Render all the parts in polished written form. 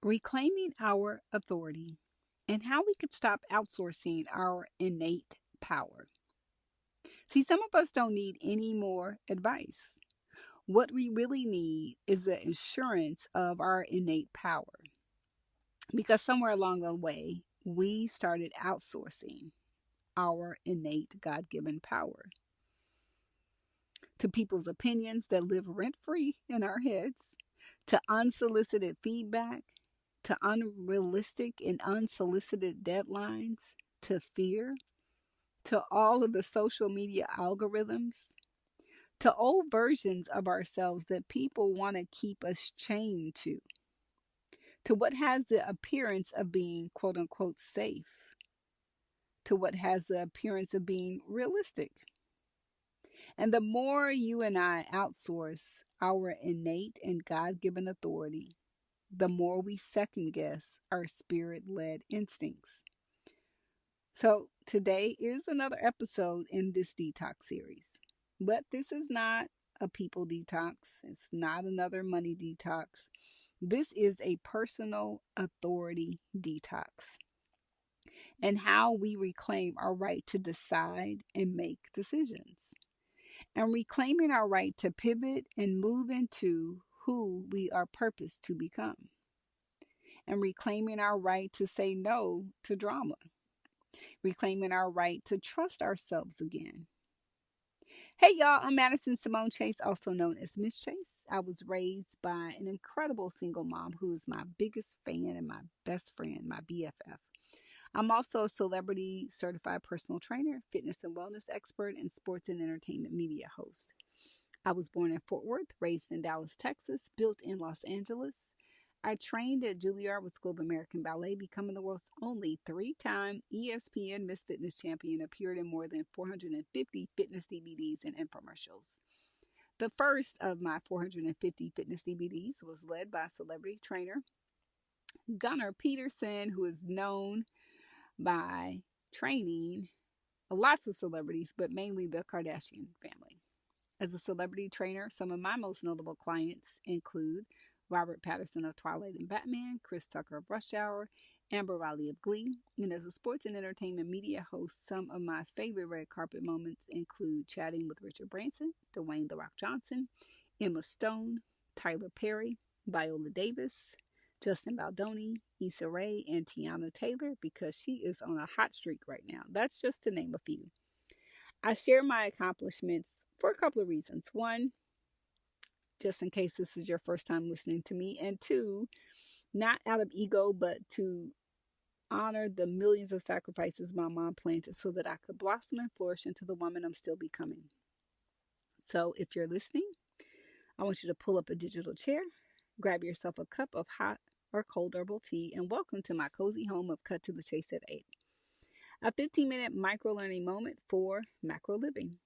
reclaiming our authority, and how we could stop outsourcing our innate power. See, some of us don't need any more advice. What we really need is the assurance of our innate power. Because somewhere along the way, we started outsourcing our innate God given power to people's opinions that live rent free in our heads, to unsolicited feedback, to unrealistic and unsolicited deadlines, to fear, to all of the social media algorithms, to old versions of ourselves that people want to keep us chained to what has the appearance of being quote unquote safe, to what has the appearance of being realistic. And the more you and I outsource our innate and God given authority, the more we second guess our spirit led instincts. So, today is another episode in this detox series. But this is not a people detox, it's not another money detox. This is a personal authority detox and how we reclaim our right to decide and make decisions, and reclaiming our right to pivot and move into who we are purposed to become, and reclaiming our right to say no to drama, reclaiming our right to trust ourselves again. Hey y'all, I'm Madison Samone Chase, also known as Miss Chase. I was raised by an incredible single mom who is my biggest fan and my best friend, my BFF. I'm also a celebrity certified personal trainer, fitness and wellness expert, and sports and entertainment media host. I was born in Fort Worth, raised in Dallas, Texas, built in Los Angeles. I trained at Juilliard with School of American Ballet, becoming the world's only three-time ESPN Miss Fitness champion, appeared in more than 450 fitness DVDs and infomercials. The first of my 450 fitness DVDs was led by celebrity trainer Gunnar Peterson, who is known by training lots of celebrities, but mainly the Kardashian family. As a celebrity trainer, some of my most notable clients include Robert Pattinson of Twilight and Batman, Chris Tucker of Rush Hour, Amber Riley of Glee. And as a sports and entertainment media host, some of my favorite red carpet moments include chatting with Richard Branson, Dwayne The Rock Johnson, Emma Stone, Tyler Perry, Viola Davis, Justin Baldoni, Issa Rae, and Tiana Taylor, because she is on a hot streak right now. That's just to name a few. I share my accomplishments for a couple of reasons. One, just in case this is your first time listening to me, and two, not out of ego, but to honor the millions of sacrifices my mom planted so that I could blossom and flourish into the woman I'm still becoming. So if you're listening, I want you to pull up a digital chair, grab yourself a cup of hot or cold herbal tea, and welcome to my cozy home of Cut to the Chase at 8. A 15-minute micro learning moment for macro living.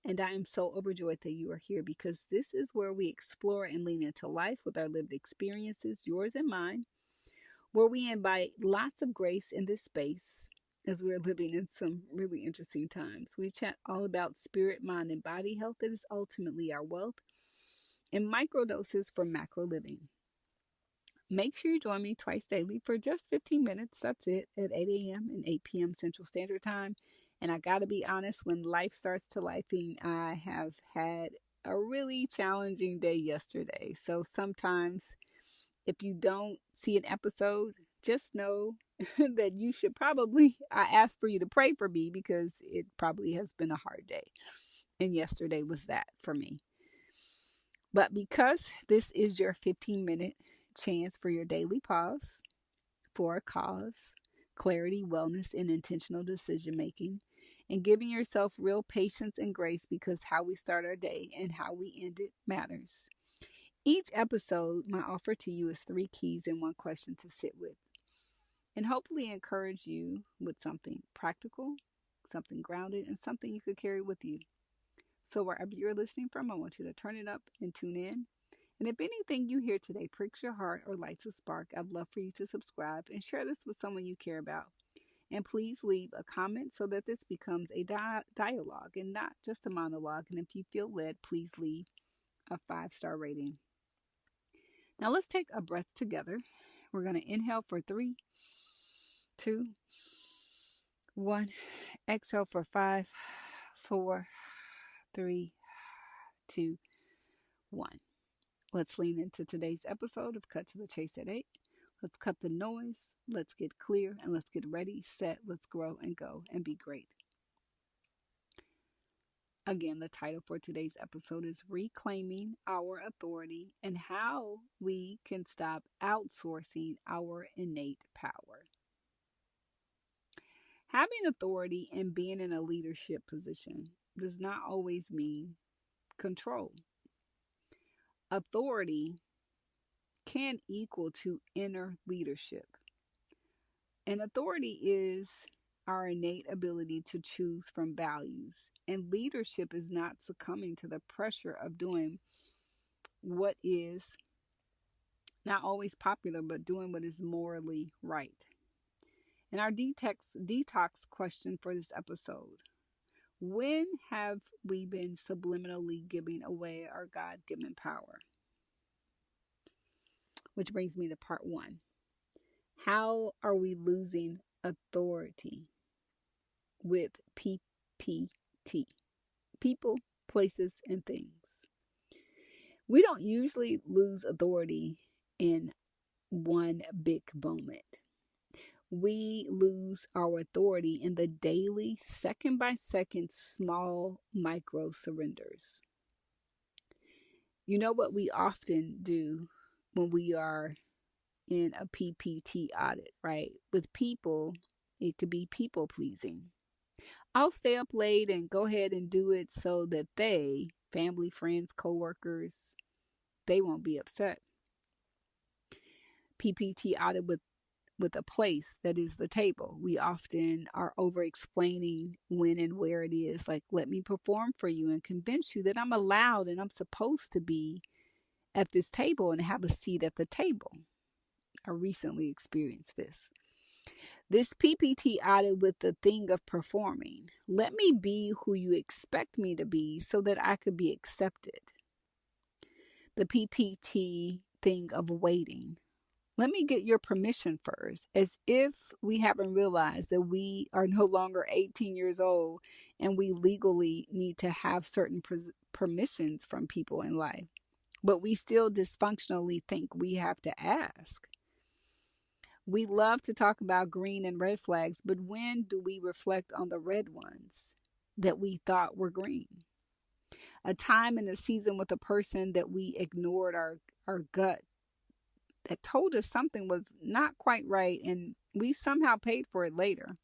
And I am so overjoyed that you are here, because this is where we explore and lean into life with our lived experiences, yours and mine, where we invite lots of grace in this space as we're living in some really interesting times. We chat all about spirit, mind, and body health that is ultimately our wealth, and microdoses for macro living. Make sure you join me twice daily for just 15 minutes. That's it, at 8 a.m. and 8 p.m. Central Standard Time. And I got to be honest, when life starts to lifing, I have had a really challenging day yesterday. So sometimes if you don't see an episode, just know that you should probably, I ask for you to pray for me, because it probably has been a hard day. And yesterday was that for me. But because this is your 15-minute chance for your daily pause, for a cause, clarity, wellness, and intentional decision making, and giving yourself real patience and grace, because how we start our day and how we end it matters. Each episode, my offer to you is 3 keys and 1 question to sit with, and hopefully encourage you with something practical, something grounded, and something you could carry with you. So wherever you're listening from, I want you to turn it up and tune in. And if anything you hear today pricks your heart or lights a spark, I'd love for you to subscribe and share this with someone you care about. And please leave a comment so that this becomes a dialogue and not just a monologue. And if you feel led, please leave a 5-star rating. Now let's take a breath together. We're going to inhale for 3, 2, 1. Exhale for 5, 4, 3, 2, 1. Let's lean into today's episode of Cut to the Chase at 8. Let's cut the noise, let's get clear, and let's get ready, set, let's grow and go and be great. Again, the title for today's episode is Reclaiming Our Authority and How We Can Stop Outsourcing Our Innate Power. Having authority and being in a leadership position does not always mean control. Authority can equal to inner leadership. And authority is our innate ability to choose from values. And leadership is not succumbing to the pressure of doing what is not always popular, but doing what is morally right. And our detox question for this episode: when have we been subliminally giving away our God-given power? Which brings me to part 1. How are we losing authority with PPT? People, places, and things. We don't usually lose authority in one big moment. We lose our authority in the daily, second by second, small micro surrenders. You know what we often do when we are in a PPT audit, right? With people, it could be people pleasing. I'll stay up late and go ahead and do it so that they, family, friends, coworkers, they won't be upset. PPT audit with a place that is the table. We often are over explaining when and where it is. Like, let me perform for you and convince you that I'm allowed and I'm supposed to be at this table and have a seat at the table. I recently experienced this. This PPT audit with the thing of performing. Let me be who you expect me to be so that I could be accepted. The PPT thing of waiting. Let me get your permission first, as if we haven't realized that we are no longer 18 years old and we legally need to have certain permissions from people in life. But we still dysfunctionally think we have to ask. We love to talk about green and red flags, but when do we reflect on the red ones that we thought were green? A time in the season with a person that we ignored our gut that told us something was not quite right, and we somehow paid for it later.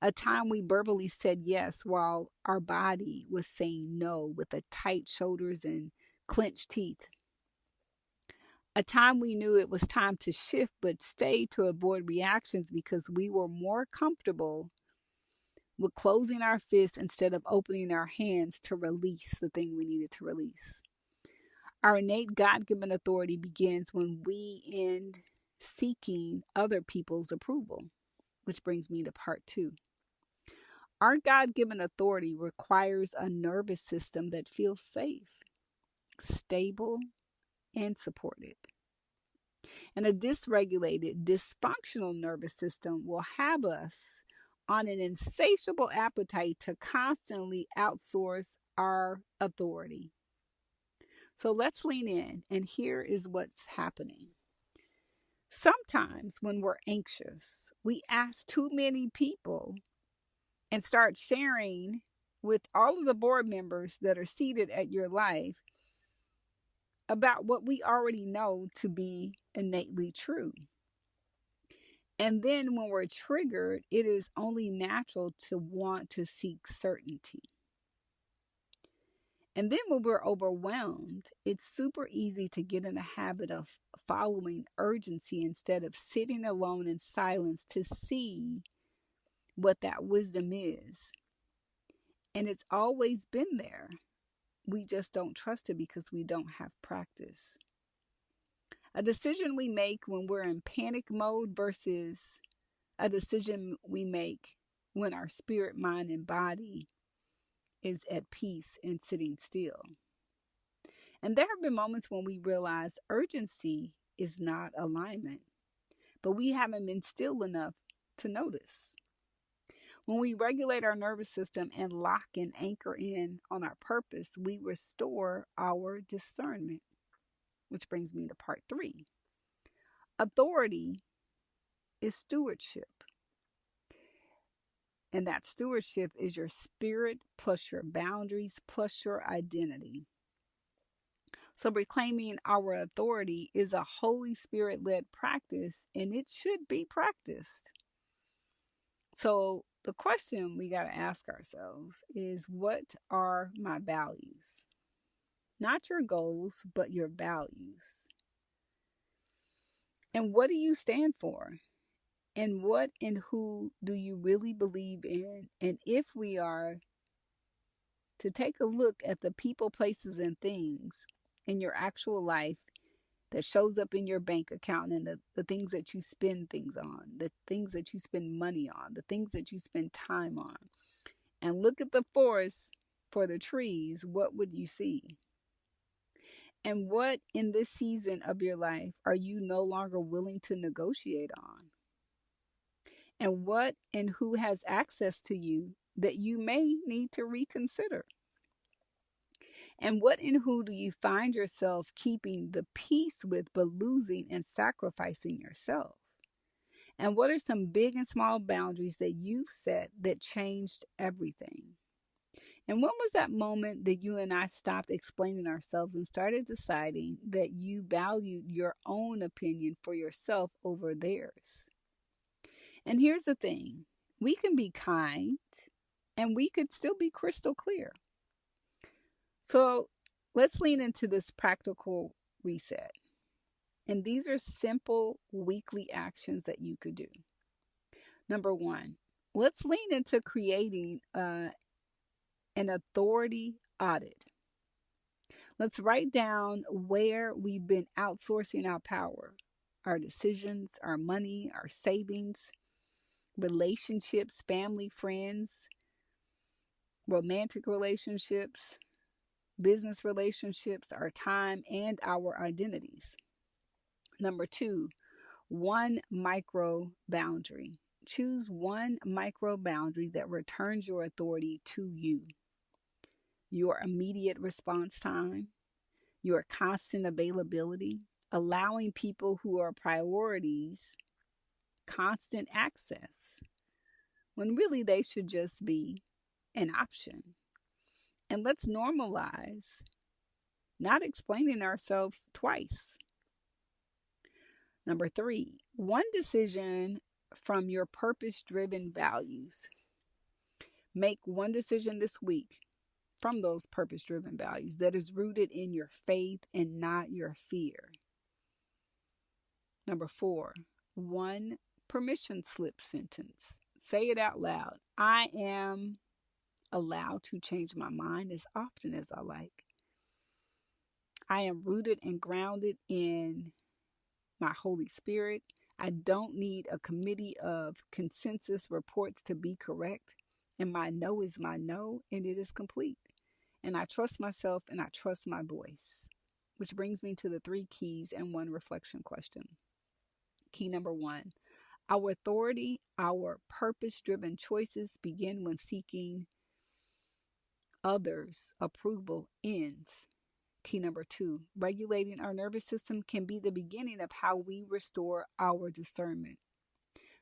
A time we verbally said yes while our body was saying no with the tight shoulders and clenched teeth. A time we knew it was time to shift but stayed to avoid reactions because we were more comfortable with closing our fists instead of opening our hands to release the thing we needed to release. Our innate God-given authority begins when we end seeking other people's approval, which brings me to part 2. Our God-given authority requires a nervous system that feels safe, stable, and supported. And a dysregulated, dysfunctional nervous system will have us on an insatiable appetite to constantly outsource our authority. So let's lean in, and here is what's happening. Sometimes when we're anxious, we ask too many people and start sharing with all of the board members that are seated at your life about what we already know to be innately true. And then when we're triggered, it is only natural to want to seek certainty. And then when we're overwhelmed, it's super easy to get in the habit of following urgency instead of sitting alone in silence to see what that wisdom is. And it's always been there. We just don't trust it because we don't have practice. A decision we make when we're in panic mode versus a decision we make when our spirit, mind, and body is at peace and sitting still. And there have been moments when we realize urgency is not alignment. but we haven't been still enough to notice. When we regulate our nervous system and lock and anchor in on our purpose, we restore our discernment. Which brings me to part 3. Authority is stewardship. And that stewardship is your spirit plus your boundaries plus your identity. So reclaiming our authority is a Holy Spirit-led practice, and it should be practiced. So the question we got to ask ourselves is, what are my values? Not your goals, but your values. And what do you stand for? And what and who do you really believe in? And if we are to take a look at the people, places, and things in your actual life that shows up in your bank account, and the things that you spend things on, the things that you spend money on, the things that you spend time on, and look at the forest for the trees, what would you see? And what in this season of your life are you no longer willing to negotiate on? And what and who has access to you that you may need to reconsider? And what and who do you find yourself keeping the peace with, but losing and sacrificing yourself? And what are some big and small boundaries that you've set that changed everything? And when was that moment that you and I stopped explaining ourselves and started deciding that you valued your own opinion for yourself over theirs? And here's the thing, we can be kind and we could still be crystal clear. So let's lean into this practical reset. And these are simple weekly actions that you could do. Number 1, let's lean into creating an authority audit. Let's write down where we've been outsourcing our power, our decisions, our money, our savings, relationships, family, friends, romantic relationships, business relationships, our time, and our identities. Number 2, one micro boundary. Choose one micro boundary that returns your authority to you. Your immediate response time, your constant availability, allowing people who are priorities constant access, when really they should just be an option. And let's normalize not explaining ourselves twice. Number 3, one decision from your purpose-driven values. Make one decision this week from those purpose-driven values that is rooted in your faith and not your fear. Number 4, one permission slip sentence. Say it out loud. I am allowed to change my mind as often as I like. I am rooted and grounded in my Holy Spirit. I don't need a committee of consensus reports to be correct. And my no is my no, and it is complete. And I trust myself and I trust my voice. Which brings me to the 3 keys and 1 reflection question. Key number 1, our authority, our purpose-driven choices begin when seeking others' approval ends. Key number 2, regulating our nervous system can be the beginning of how we restore our discernment.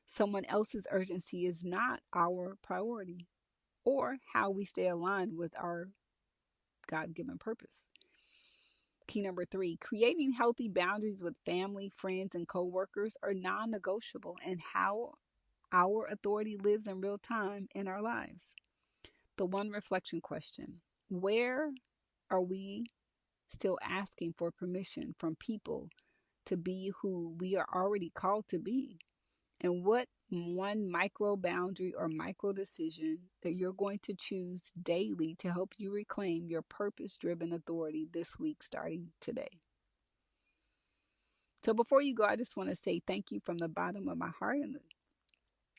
Someone else's urgency is not our priority or how we stay aligned with our God-given purpose. Key number 3, creating healthy boundaries with family, friends, and coworkers are non-negotiable in how our authority lives in real time in our lives. The 1 reflection question, where are we still asking for permission from people to be who we are already called to be? And what 1 micro boundary or micro decision that you're going to choose daily to help you reclaim your purpose-driven authority this week starting today? So before you go, I just want to say thank you from the bottom of my heart. And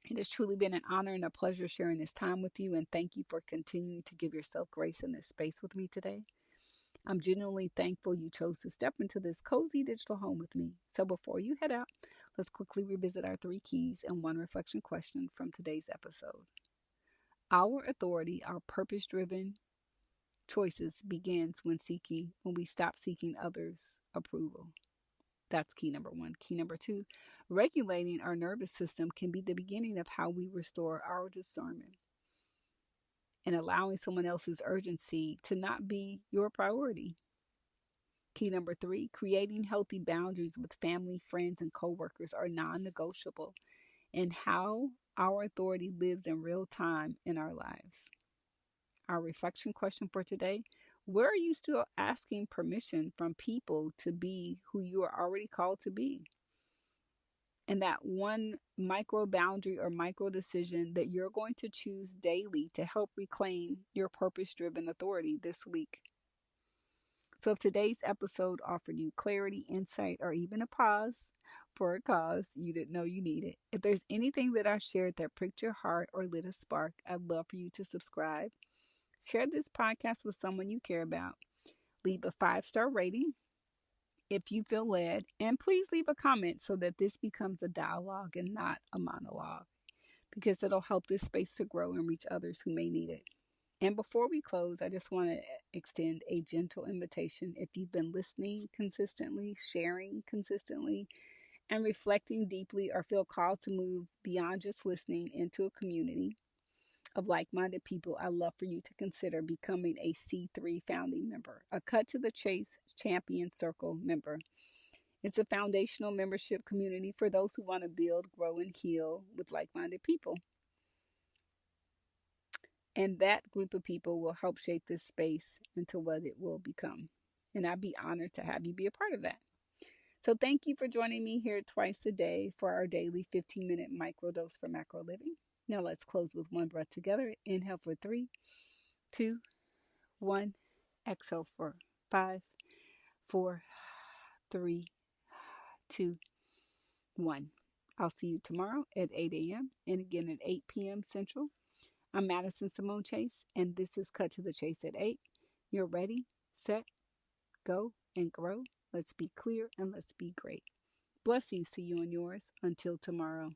it has truly been an honor and a pleasure sharing this time with you. And thank you for continuing to give yourself grace in this space with me today. I'm genuinely thankful you chose to step into this cozy digital home with me. So before you head out, Let's quickly revisit our three keys and one reflection question from today's episode. Our authority, our purpose driven choices begins when we stop seeking others' approval. That's key number one. Key number two, regulating our nervous system can be the beginning of how we restore our discernment and allowing someone else's urgency to not be your priority. Key number three, creating healthy boundaries with family, friends, and coworkers are non negotiable in how our authority lives in real time in our lives. Our reflection question for today: where are you still asking permission from people to be who you are already called to be? And that one micro boundary or micro decision that you're going to choose daily to help reclaim your purpose driven authority this week. So, if today's episode offered you clarity, insight, or even a pause for a cause you didn't know you needed, if there's anything that I shared that pricked your heart or lit a spark, I'd love for you to subscribe. Share this podcast with someone you care about. Leave a 5-star rating if you feel led, and please leave a comment so that this becomes a dialogue and not a monologue, because it'll help this space to grow and reach others who may need it. And before we close, I just want to extend a gentle invitation. If you've been listening consistently, sharing consistently, and reflecting deeply, or feel called to move beyond just listening into a community of like-minded people, I'd love for you to consider becoming a C3 founding member, a Cut to the Chase Champion Circle member. It's a foundational membership community for those who want to build, grow, and heal with like-minded people. And that group of people will help shape this space into what it will become. And I'd be honored to have you be a part of that. So thank you for joining me here twice a day for our daily 15-minute microdose for macro living. Now let's close with one breath together. Inhale for 3, 2, 1. Exhale for 5, 4, 3, 2, 1. I'll see you tomorrow at 8 a.m. and again at 8 p.m. Central. I'm Madison Samone Chase, and this is Cut to the Chase at 8. You're ready, set, go, and grow. Let's be clear and let's be great. Blessings to you and yours. Until tomorrow.